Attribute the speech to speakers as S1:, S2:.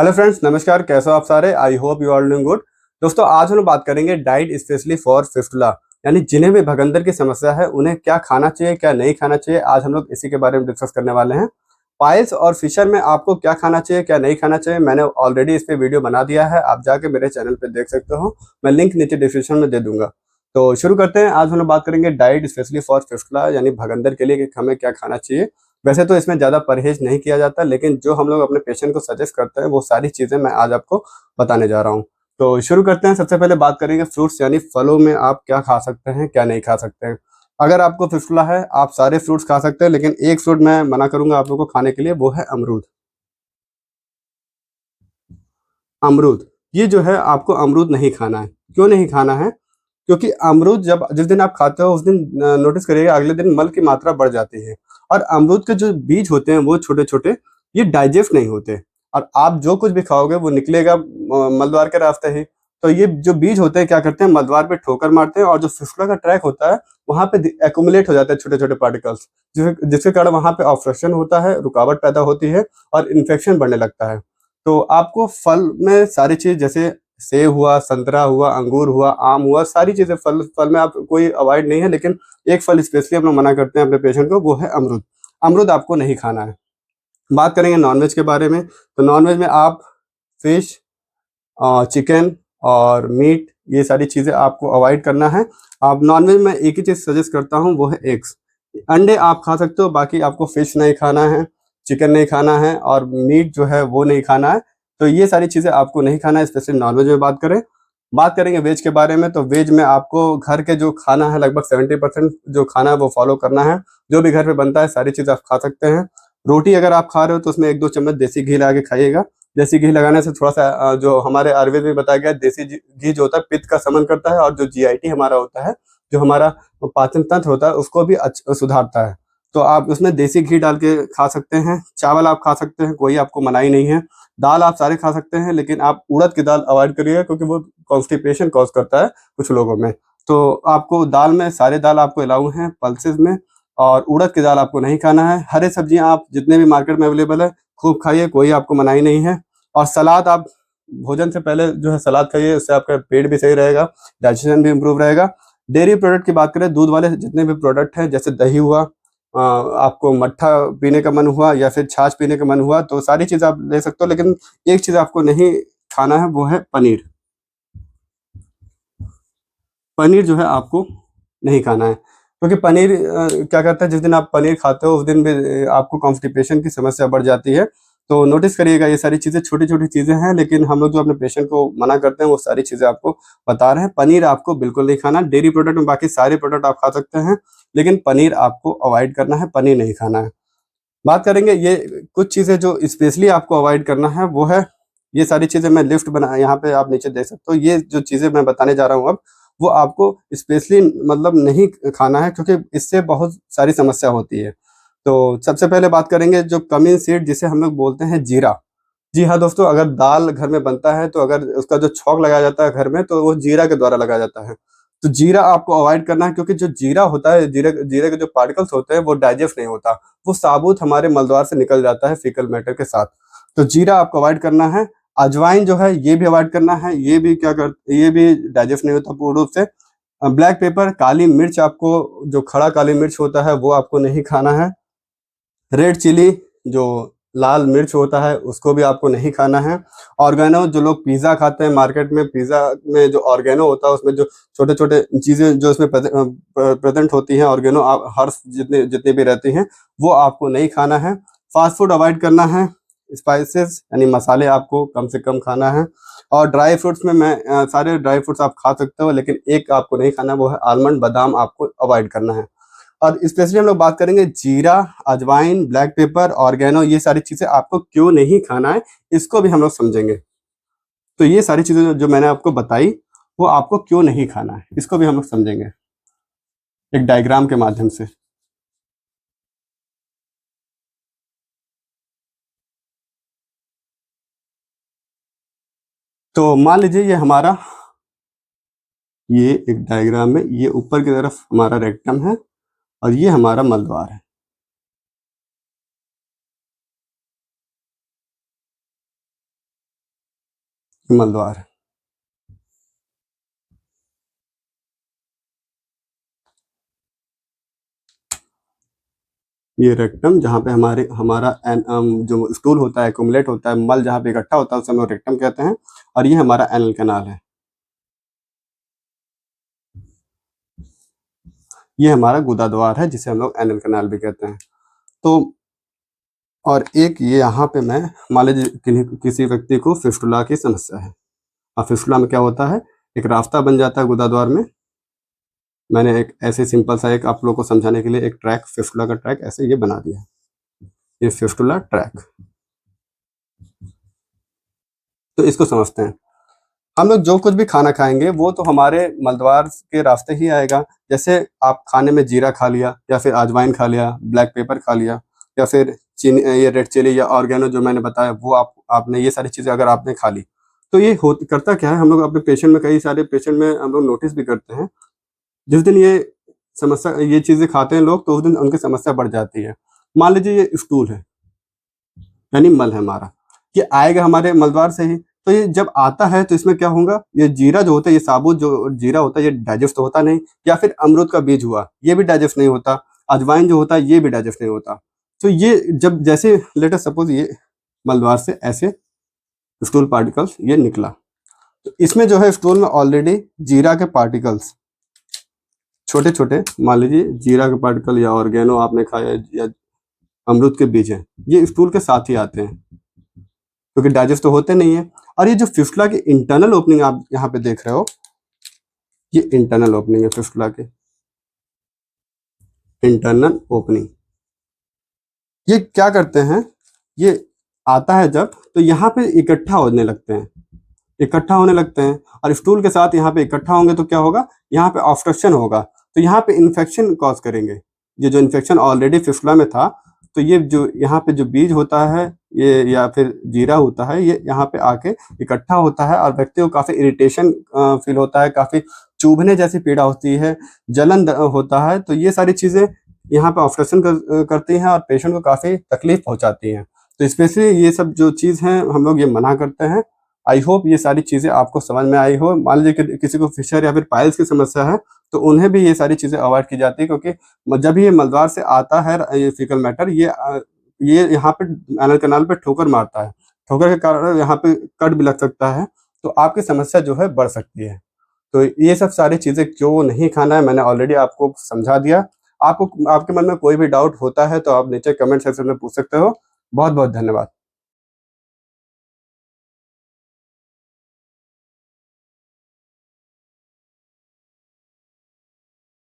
S1: Hello friends, नमस्कार। कैसे हो आप सारे? I hope you are doing good. दोस्तों, आज हम लोग बात करेंगे डाइट स्पेशली फॉर फिस्टुला, यानी जिन्हें भी भगंदर की समस्या है उन्हें क्या खाना चाहिए, क्या नहीं खाना चाहिए। आज हम लोग इसी के बारे में डिस्कस करने वाले हैं। पाइल्स और फिशर में आपको क्या खाना चाहिए, क्या नहीं खाना चाहिए, मैंने ऑलरेडी इस पे वीडियो बना दिया है, आप जाके मेरे चैनल पे देख सकते हो। मैं लिंक नीचे डिस्क्रिप्शन में दे दूंगा। तो शुरू करते हैं। आज हम लोग बात करेंगे डाइट स्पेशली फॉर फिस्टुला, यानी भगंदर के लिए कि हमें क्या खाना चाहिए। वैसे तो इसमें ज़्यादा परहेज नहीं किया जाता, लेकिन जो हम लोग अपने पेशेंट को सजेस्ट करते हैं वो सारी चीज़ें मैं आज आपको बताने जा रहा हूँ। तो शुरू करते हैं। सबसे पहले बात करेंगे फ्रूट्स, यानी फलों में आप क्या खा सकते हैं, क्या नहीं खा सकते हैं। अगर आपको फिस्टुला है, आप सारे फ्रूट्स खा सकते हैं, लेकिन एक फ्रूट मैं मना करूंगा आप लोगों को खाने के लिए, वो है अमरूद। अमरूद, ये जो है आपको अमरूद नहीं खाना है। क्यों नहीं खाना है? क्योंकि अमरूद जब जिस दिन आप खाते हो उस दिन नोटिस करिएगा अगले दिन मल की मात्रा बढ़ जाती है। और अमरूद के जो बीज होते हैं वो छोटे छोटे, ये डाइजेस्ट नहीं होते। और आप जो कुछ भी खाओगे वो निकलेगा मलद्वार के रास्ते ही। तो ये जो बीज होते हैं क्या करते हैं, मलद्वार पे ठोकर मारते हैं, और जो फिस्टुला का ट्रैक होता है वहां पे एक्यूमुलेट हो जाते हैं छोटे छोटे पार्टिकल्स, जिसके कारण वहां पे ऑब्स्ट्रक्शन होता है, रुकावट पैदा होती है और इन्फेक्शन बढ़ने लगता है। तो आपको फल में सारी चीज, जैसे सेब हुआ, संतरा हुआ, अंगूर हुआ, आम हुआ, सारी चीजें, फल फल में आप कोई अवॉइड नहीं है, लेकिन एक फल स्पेशली हम लोग मना करते हैं अपने पेशेंट को, वो है अमरूद। अमरूद आपको नहीं खाना है। बात करेंगे नॉनवेज के बारे में, तो नॉनवेज में आप फिश, चिकन और मीट, ये सारी चीज़ें आपको अवॉइड करना है। आप नॉनवेज में एक ही चीज़ सजेस्ट करता हूँ, वो है एग्स। अंडे आप खा सकते हो, बाकी आपको फिश नहीं खाना है, चिकन नहीं खाना है और मीट जो है वो नहीं खाना है। तो ये सारी चीज़ें आपको नहीं खाना है, स्पेशली नॉनवेज में बात करें। बात करेंगे वेज के बारे में, तो वेज में आपको घर के जो खाना है लगभग 70% जो खाना है वो फॉलो करना है। जो भी घर पे बनता है सारी चीज़ आप खा सकते हैं। रोटी अगर आप खा रहे हो तो उसमें 1-2 चम्मच देसी घी लगा के खाइएगा। देसी घी लगाने से थोड़ा सा जो हमारे आयुर्वेद में बताया गया है, देसी घी जो होता है पित्त का शमन करता है, और जो जीआईटी हमारा होता है, जो हमारा पाचन तंत्र होता है, उसको भी सुधारता है। तो आप उसमें देसी घी डाल के खा सकते हैं। चावल आप खा सकते हैं, कोई आपको मनाही नहीं है। दाल आप सारे खा सकते हैं, लेकिन आप उड़द की दाल अवॉइड करिएगा, क्योंकि वो कॉन्स्टिपेशन कॉज करता है कुछ लोगों में। तो आपको दाल में सारे दाल आपको अलाउ हैं पल्सेस में, और उड़द की दाल आपको नहीं खाना है। हरे सब्जियां आप जितने भी मार्केट में अवेलेबल है खूब खाइए, कोई आपको मनाही नहीं है। और सलाद आप भोजन से पहले जो है सलाद खाइए, उससे आपका पेट भी सही रहेगा, डाइजेशन भी इम्प्रूव रहेगा। डेयरी प्रोडक्ट की बात करें, दूध वाले जितने भी प्रोडक्ट हैं, जैसे दही हुआ, आपको मट्ठा पीने का मन हुआ या फिर छाछ पीने का मन हुआ, तो सारी चीज़ आप ले सकते हो, लेकिन एक चीज़ आपको नहीं खाना है, वो है पनीर। पनीर जो है आपको नहीं खाना है, क्योंकि पनीर क्या करता है, जिस दिन आप पनीर खाते हो उस दिन भी आपको कॉन्स्टिपेशन की समस्या बढ़ जाती है। तो नोटिस करिएगा, ये सारी चीज़ें छोटी-छोटी चीज़ें हैं, लेकिन हम लोग जो अपने पेशेंट को मना करते हैं वो सारी चीज़ें आपको बता रहे हैं। पनीर आपको बिल्कुल नहीं खाना। डेयरी प्रोडक्ट में बाकी सारे प्रोडक्ट आप खा सकते हैं, लेकिन पनीर आपको अवॉइड करना है, पनीर नहीं खाना है। बात करेंगे ये कुछ चीज़ें जो स्पेशली आपको अवॉइड करना है, वो है, ये सारी चीज़ें मैं लिस्ट बना यहाँ पे आप नीचे देख सकते हो। ये जो चीज़ें मैं बताने जा रहा हूँ अब, वो आपको स्पेशली मतलब नहीं खाना है, क्योंकि इससे बहुत सारी समस्या होती है। तो सबसे पहले बात करेंगे जो कमिन सीड, जिसे हम लोग बोलते हैं जीरा। जी हाँ दोस्तों, अगर दाल घर में बनता है तो अगर उसका जो छौंक लगाया जाता है घर में, तो वो जीरा के द्वारा लगाया जाता है। तो जीरा आपको अवॉइड करना है, क्योंकि जो जीरा होता है, जीरे जीरे के जो पार्टिकल्स होते हैं वो डाइजेस्ट नहीं होता। वो साबुत हमारे मलद्वार से निकल जाता है फीकल मैटर के साथ। तो जीरा आपको अवॉइड करना है। अजवाइन जो है ये भी अवॉइड करना है, ये भी डाइजेस्ट नहीं होता पूर्ण रूप से। ब्लैक पेपर, काली मिर्च, आपको जो खड़ा काली मिर्च होता है वो आपको नहीं खाना है। रेड चिली, जो लाल मिर्च होता है, उसको भी आपको नहीं खाना है। ऑर्गेनो, जो लोग पिज़्ज़ा खाते हैं मार्केट में, पिज़्ज़ा में जो ऑर्गेनो होता है उसमें जो छोटे-छोटे चीज़ें जो उसमें प्रेज़ेंट होती हैं, ऑर्गेनो हर्ब्स जितने जितनी भी रहती हैं, वो आपको नहीं खाना है। फ़ास्ट फूड अवॉइड करना है। स्पाइसेस यानी मसाले आपको कम से कम खाना है। और ड्राई फ्रूट्स में सारे ड्राई फ्रूट्स आप खा सकते हो, लेकिन एक आपको नहीं खाना, वो है आलमंड, बादाम आपको अवॉइड करना है। और स्पेशली हम लोग बात करेंगे जीरा, अजवाइन, ब्लैक पेपर, ऑर्गेनो, ये सारी चीज़ें आपको क्यों नहीं खाना है, इसको भी हम लोग समझेंगे। तो ये सारी चीज़ें जो जो मैंने आपको बताई, वो आपको क्यों नहीं खाना है, इसको भी हम लोग समझेंगे एक डायग्राम के माध्यम से। तो मान लीजिए ये एक डायग्राम है, ये ऊपर की तरफ हमारा रेक्टम है और ये हमारा मलद्वार है। मलद्वार। ये रेक्टम जहाँ पे हमारा जो स्टूल होता है एक्युमुलेट होता है, मल जहाँ पे इकट्ठा होता है उसे हम लोग रेक्टम कहते हैं, और ये हमारा एनल कैनाल है। ये हमारा गुदाद्वार है जिसे हम लोग एनल कैनाल भी कहते हैं। तो और एक ये यहाँ पे मैं मान लीजिए किसी व्यक्ति को फिस्टुला की समस्या है। अब फिस्टुला में क्या होता है, एक रास्ता बन जाता है गुदाद्वार में। मैंने एक ऐसे सिंपल सा एक आप लोग को समझाने के लिए एक ट्रैक, फिस्टुला का ट्रैक ऐसे ये बना दिया, ये फिस्टुला ट्रैक। तो इसको समझते हैं। हम लोग जो कुछ भी खाना खाएंगे वो तो हमारे मलद्वार के रास्ते ही आएगा। जैसे आप खाने में जीरा खा लिया, या फिर अजवाइन खा लिया, ब्लैक पेपर खा लिया, या फिर चीनी, ये रेड चिली या ऑर्गेनो जो मैंने बताया वो आपने ये सारी चीज़ें अगर आपने खा ली, तो ये करता क्या है, हम लोग अपने पेशेंट में, कई सारे पेशेंट में हम लोग नोटिस भी करते हैं, जिस दिन ये चीज़ें खाते हैं लोग तो उस दिन उनकी समस्या बढ़ जाती है। मान लीजिए ये स्टूल है, यानी मल है हमारा, ये आएगा हमारे मलद्वार से ही। तो ये जब आता है तो इसमें क्या होगा, ये जीरा जो होता है, ये साबुत जो जीरा होता है, ये डाइजेस्ट तो होता नहीं। या फिर अमरूद का बीज हुआ, ये भी डाइजेस्ट नहीं होता। अजवाइन जो होता है ये भी डाइजेस्ट नहीं होता। तो ये जब जैसे लेट अस सपोज ये मलद्वार से ऐसे स्टूल पार्टिकल्स ये निकला, तो इसमें जो है स्टूल में ऑलरेडी जीरा के पार्टिकल्स छोटे छोटे, मान लीजिए जीरा के पार्टिकल या ऑर्गेनो आपने खाया या अमरूद के बीज हैं, ये स्टूल के साथ ही आते हैं क्योंकि डाइजेस्ट तो होते नहीं है। और ये जो फिस्टुला की इंटरनल ओपनिंग आप यहाँ पे देख रहे हो, ये इंटरनल ओपनिंग है फिस्टुला की, इंटरनल ओपनिंग। ये क्या करते हैं, ये आता है जब, तो यहाँ पे इकट्ठा होने लगते हैं, इकट्ठा होने लगते हैं, और स्टूल के साथ यहाँ पे इकट्ठा होंगे तो क्या होगा, यहाँ पे ऑब्स्ट्रक्शन होगा, तो यहाँ पे इन्फेक्शन कॉज करेंगे। ये जो इन्फेक्शन ऑलरेडी फिस्टुला में था, तो ये जो यहाँ पे जो बीज होता है ये या फिर जीरा होता है, ये यहाँ पे आके इकट्ठा होता है और व्यक्ति को काफ़ी इरिटेशन फील होता है, काफ़ी चुभने जैसी पीड़ा होती है, जलन होता है। तो ये सारी चीज़ें यहाँ पे ऑब्स्ट्रक्शन करती हैं और पेशेंट को काफ़ी तकलीफ पहुँचाती हैं। तो स्पेशली ये सब जो चीज़ हैं हम लोग ये मना करते हैं। आई होप ये सारी चीज़ें आपको समझ में आई हो। मान लीजिए कि किसी को फिशर या फिर पाइल्स की समस्या है, तो उन्हें भी ये सारी चीज़ें अवॉइड की जाती है, क्योंकि जब ये मलद्वार से आता है ये फीकल मैटर, ये यहाँ पे एनल कैनाल पे ठोकर मारता है, ठोकर के कारण यहाँ पे कट भी लग सकता है, तो आपकी समस्या जो है बढ़ सकती है। तो ये सब सारी चीज़ें क्यों नहीं खाना है मैंने ऑलरेडी आपको समझा दिया। आपको आपके मन में कोई भी डाउट होता है तो आप नीचे कमेंट सेक्शन में पूछ सकते हो। बहुत बहुत धन्यवाद।